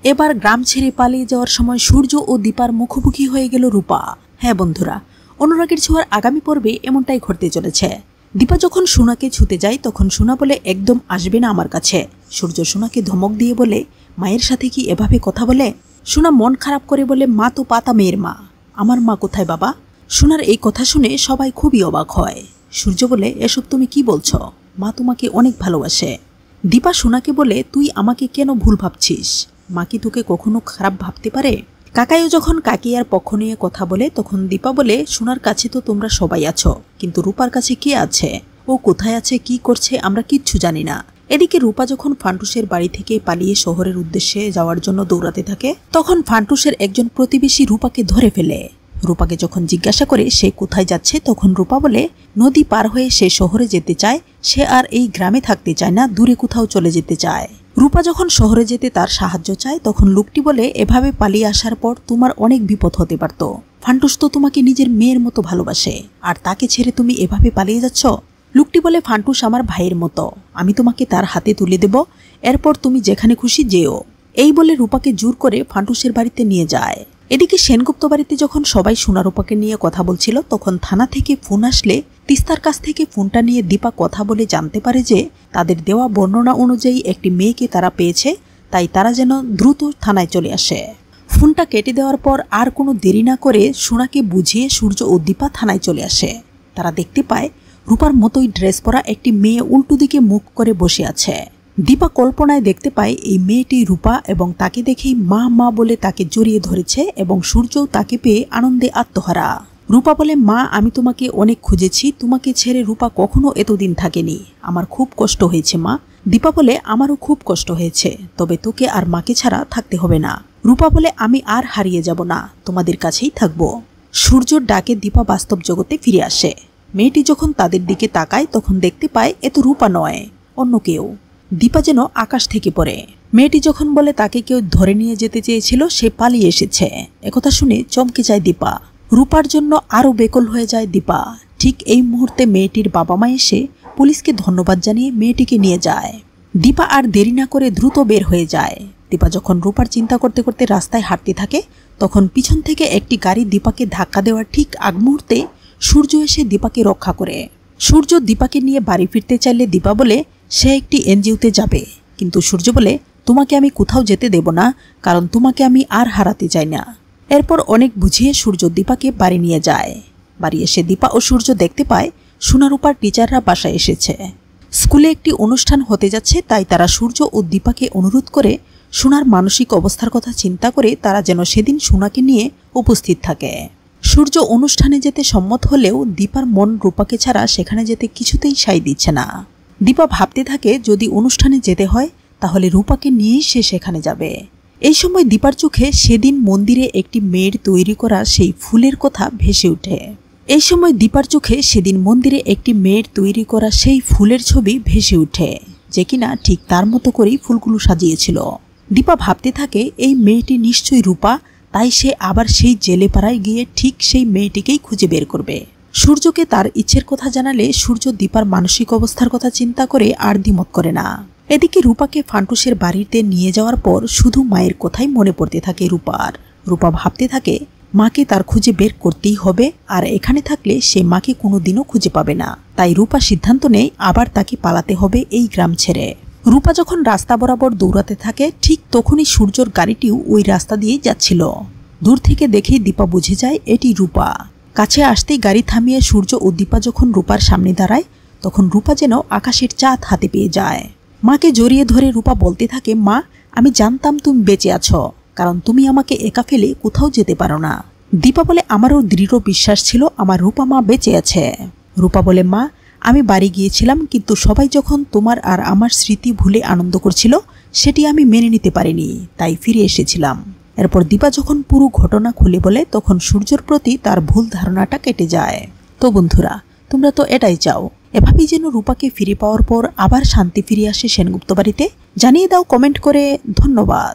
এবার গ্রাম ছেড়ে পালিয়ে যাওয়ার সময় সূর্য ও দীপার মুখোমুখি হয়ে গেল রূপা। হ্যাঁ বন্ধুরা, অনুরাগের ছোঁয়ার আগামী পর্বে এমনটাই ঘটতে চলেছে। দীপা যখন সোনাকে ছুতে যায় তখন সোনা বলে একদম আসবে না আমার কাছে। সূর্য সোনাকে ধমক দিয়ে বলে মায়ের সাথে কি এভাবে কথা বলে? সোনা মন খারাপ করে বলে মা তো পাতা মেয়ের মা, আমার মা কোথায় বাবা? সোনার এই কথা শুনে সবাই খুবই অবাক হয়। সূর্য বলে এসব তুমি কি বলছো, মা তোমাকে অনেক ভালোবাসে। দীপা সোনাকে বলে তুই আমাকে কেন ভুল ভাবছিস, মা কি তোকে কখনো খারাপ ভাবতে পারে? কাকাইও যখন কাকিয়ার পক্ষ নিয়ে কথা বলে তখন দীপা বলে সোনার কাছে তো তোমরা সবাই আছো, কিন্তু রূপার কাছে কে আছে? ও কোথায় আছে, কি করছে আমরা কিচ্ছু জানি না। এদিকে রূপা যখন ফান্টুসের বাড়ি থেকে পালিয়ে শহরের উদ্দেশ্যে যাওয়ার জন্য দৌড়াতে থাকে তখন ফান্টুসের একজন প্রতিবেশী রূপাকে ধরে ফেলে। রূপাকে যখন জিজ্ঞাসা করে সে কোথায় যাচ্ছে তখন রূপা বলে নদী পার হয়ে সে শহরে যেতে চায়, সে আর এই গ্রামে থাকতে চায় না, দূরে কোথাও চলে যেতে চায়। রূপা যখন শহরে যেতে তার সাহায্য চায় তখন লোকটি বলে এভাবে পালিয়ে আসার পর তোমার অনেক বিপদ হতে পারত। ফান্টুস তো তোমাকে নিজের মেয়ের মতো ভালোবাসে, আর তাকে ছেড়ে তুমি এভাবে পালিয়ে যাচ্ছ। লোকটি বলে ফান্টুস আমার ভাইয়ের মতো, আমি তোমাকে তার হাতে তুলে দেব, এরপর তুমি যেখানে খুশি যেও। এই বলে রূপাকে জোর করে ফান্টুসের বাড়িতে নিয়ে যায়। এদিকে সেনগুপ্ত বাড়িতে যখন সবাই সোনা রূপাকে নিয়ে কথা বলছিল তখন থানা থেকে ফোন আসলে তিস্তার কাছ থেকে ফোনটা নিয়ে দীপা কথা বলে জানতে পারে যে তাদের দেওয়া বর্ণনা অনুযায়ী একটি মেয়েকে তারা পেয়েছে, তাই তারা যেন দ্রুত থানায় চলে আসে। ফোনটা কেটে দেওয়ার পর আর কোনো দেরি না করে সোনাকে বুঝিয়ে সূর্য ও দীপা থানায় চলে আসে। তারা দেখতে পায় রূপার মতোই ড্রেস পরা একটি মেয়ে উল্টো দিকে মুখ করে বসে আছে। দীপা কল্পনায় দেখতে পায় এই মেয়েটি রূপা এবং তাকে দেখেই মা মা বলে তাকে জড়িয়ে ধরেছে এবং সূর্যও তাকে পেয়ে আনন্দে আত্মহারা। রূপা বলে মা আমি তোমাকে অনেক খুঁজেছি, তোমাকে ছেড়ে রূপা কখনো এতদিন থাকেনি, আমার খুব কষ্ট হয়েছে মা। দীপা বলে আমারও খুব কষ্ট হয়েছে, তবে তোকে আর মাকে ছাড়া থাকতে হবে না। রূপা বলে আমি আর হারিয়ে যাব না, তোমাদের কাছেই থাকবো। সূর্যর ডাকে দীপা বাস্তব জগতে ফিরে আসে। মেয়েটি যখন তাদের দিকে তাকায় তখন দেখতে পায় এ তো রূপা নয়, অন্য কেউ। দীপা যেন আকাশ থেকে পড়ে। মেয়েটি যখন বলে তাকে কেউ ধরে নিয়ে যেতে চেয়েছিল, সে পালিয়ে এসেছে। একথা শুনে চমকে যায় দীপা। রূপার জন্য আরও বেকল হয়ে যায় দীপা। ঠিক এই মুহূর্তে মেয়েটির বাবা মা এসে পুলিশকে ধন্যবাদ জানিয়ে মেয়েটিকে নিয়ে যায়। দীপা আর দেরি না করে দ্রুত বের হয়ে যায়। দীপা যখন রূপার চিন্তা করতে করতে রাস্তায় হাঁটতে থাকে তখন পিছন থেকে একটি গাড়ি দীপাকে ধাক্কা দেওয়ার ঠিক আগ মুহূর্তে সূর্য এসে দীপাকে রক্ষা করে। সূর্য দীপাকে নিয়ে বাড়ি ফিরতে চাইলে দীপা বলে সে একটি এনজিওতে যাবে, কিন্তু সূর্য বলে তোমাকে আমি কোথাও যেতে দেব না, কারণ তোমাকে আমি আর হারাতে চাই না। এরপর অনেক বুঝিয়ে সূর্য দীপাকে বাড়ি নিয়ে যায়। বাড়ি এসে দীপা ও সূর্য দেখতে পায় সোনারূপার টিচাররা বাসায় এসেছে। স্কুলে একটি অনুষ্ঠান হতে যাচ্ছে, তাই তারা সূর্য ও দীপাকে অনুরোধ করে সোনার মানসিক অবস্থার কথা চিন্তা করে তারা যেন সেদিন সোনাকে নিয়ে উপস্থিত থাকে। সূর্য অনুষ্ঠানে যেতে সম্মত হলেও দীপার মন রূপাকে ছাড়া সেখানে যেতে কিছুতেই সায় দিচ্ছে না। দীপা ভাবতে থাকে যদি অনুষ্ঠানে যেতে হয় তাহলে রূপাকে নিয়েই সে সেখানে যাবে। এই সময় দীপার চোখে সেদিন মন্দিরে একটি মেয়ের তৈরি করা সেই ফুলের কথা ভেসে ওঠে। এই সময় দীপার চোখে সেদিন মন্দিরে একটি মেয়ের তৈরি করা সেই ফুলের ছবি ভেসে ওঠে, যে কিনা ঠিক তার মতো করেই ফুলগুলো সাজিয়েছিল। দীপা ভাবতে থাকে এই মেয়েটি নিশ্চয়ই রূপা, তাই সে আবার সেই জেলে পাড়ায় গিয়ে ঠিক সেই মেয়েটিকেই খুঁজে বের করবে। সূর্যকে তার ইচ্ছের কথা জানালে সূর্য দীপার মানসিক অবস্থার কথা চিন্তা করে আর দ্বিমত করে না। এদিকে রূপাকে ফান্টুসের বাড়িতে নিয়ে যাওয়ার পর শুধু মায়ের কথাই মনে পড়তে থাকে রূপার। রূপা ভাবতে থাকে মাকে তার খুঁজে বের করতেই হবে, আর এখানে থাকলে সে মাকে কোনোদিনও খুঁজে পাবে না। তাই রূপা সিদ্ধান্ত নেয় আবার তাকে পালাতে হবে এই গ্রাম ছেড়ে। রূপা যখন রাস্তা বরাবর দৌড়াতে থাকে ঠিক তখনই সূর্যর গাড়িটিও ওই রাস্তা দিয়ে যাচ্ছিল। দূর থেকে দেখেই দীপা বুঝে যায় এটি রূপা। কাছে আসতেই গাড়ি থামিয়ে সূর্য ও দীপা যখন রূপার সামনে দাঁড়ায় তখন রূপা যেন আকাশের চাঁদ হাতে পেয়ে যায়। মাকে জড়িয়ে ধরে রূপা বলতে থাকে মা আমি জানতাম তুমি বেঁচে আছো, কারণ তুমি আমাকে একা ফেলে কোথাও যেতে পারো না। দীপা বলে আমারও দৃঢ় বিশ্বাস ছিল আমার রূপা মা বেঁচে আছে। রূপা বলে মা আমি বাড়ি গিয়েছিলাম, কিন্তু সবাই যখন তোমার আর আমার স্মৃতি ভুলে আনন্দ করছিল সেটি আমি মেনে নিতে পারিনি, তাই ফিরে এসেছিলাম। এরপর দীপা যখন পুরো ঘটনা খুলে বলে তখন সূর্যর প্রতি তার ভুল ধারণাটা কেটে যায়। তো বন্ধুরা তোমরা তো এটাই চাও, এভাবেই যেন রূপাকে ফিরে পাওয়ার পর আবার শান্তি ফিরে আসে সেনগুপ্ত বাড়িতে। জানিয়ে দাও কমেন্ট করে। ধন্যবাদ।